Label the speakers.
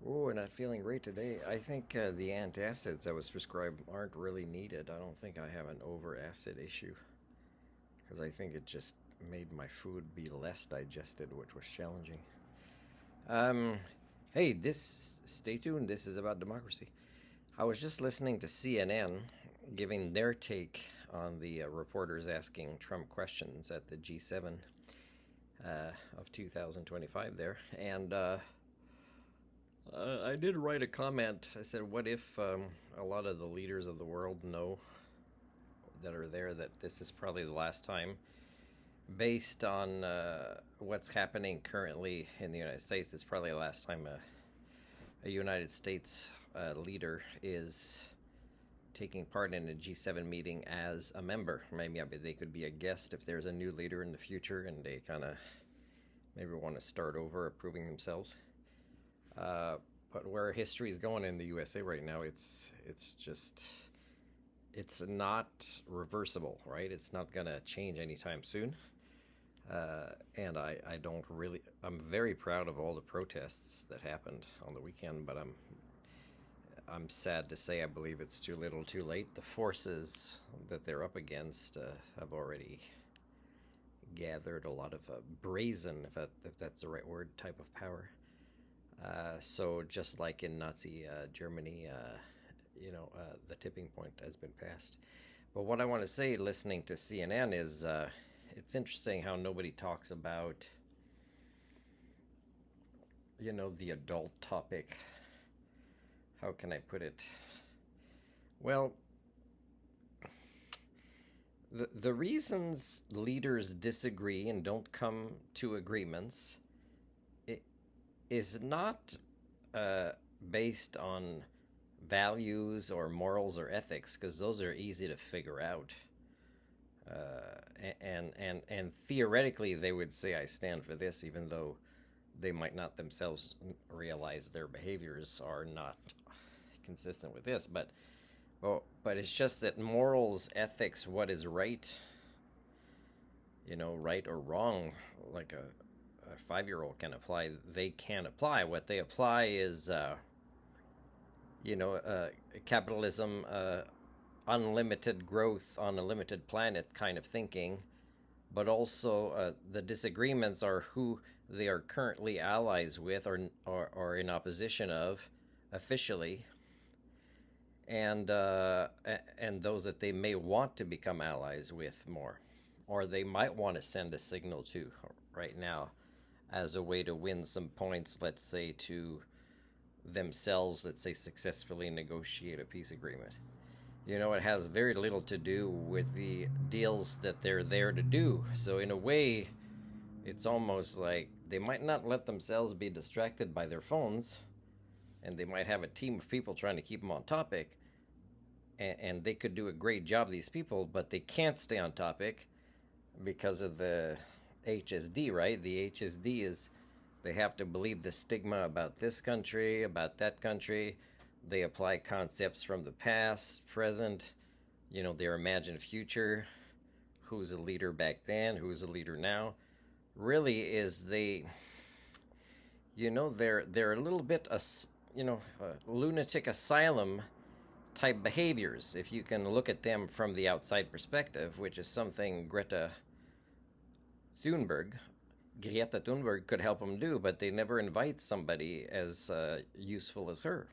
Speaker 1: Oh, not feeling great today. I think the antacids I was prescribed aren't really needed. I don't think I have an over acid issue because I think it just made my food be less digested, which was challenging. Um, hey, stay tuned. This is about democracy. I was just listening to CNN giving their take on the reporters asking Trump questions at the G7 of 2025 there, and I did write a comment. I said, "What if a lot of the leaders of the world know that are there that this is probably the last time, based on what's happening currently in the United States? It's probably the last time a United States leader is taking part in a G7 meeting as a member. Maybe they could be a guest if there's a new leader in the future, and they kind of maybe want to start over, approving themselves." Uh, but where history is going in the USA right now, it's just it's not reversible, right? It's not gonna change anytime soon. And I don't really. I'm very proud of all the protests that happened on the weekend, but I'm sad to say I believe it's too little, too late. The forces that they're up against have already gathered a lot of brazen, if that's the right word, type of power. So just like in Nazi Germany, the tipping point has been passed. But what I want to say, listening to CNN, is it's interesting how nobody talks about, the adult topic. How can I put it? Well, the reasons leaders disagree and don't come to agreements is not uh, based on values or morals or ethics, because those are easy to figure out. And theoretically, they would say, "I stand for this," even though they might not themselves realize their behaviors are not consistent with this. But it's just that morals, ethics, what is right, right or wrong, like a 5-year-old can apply. They can apply. What they apply is, capitalism, unlimited growth on a limited planet kind of thinking. But also, the disagreements are who they are currently allies with, or in opposition of, officially, and those that they may want to become allies with more, or they might want to send a signal to right now as a way to win some points, let's say, to themselves, let's say, successfully negotiate a peace agreement. It has very little to do with the deals that they're there to do. So, in a way, it's almost like they might not let themselves be distracted by their phones, and they might have a team of people trying to keep them on topic, and they could do a great job, these people, but they can't stay on topic because of the HSD, right? The HSD is they have to believe the stigma about this country, about that country. They apply concepts from the past, present, their imagined future. Who's a leader back then? Who's a leader now? Really, is they're a little bit, lunatic asylum type behaviors, if you can look at them from the outside perspective, which is something Thunberg Greta Thunberg could help them do, but they never invite somebody as useful as her.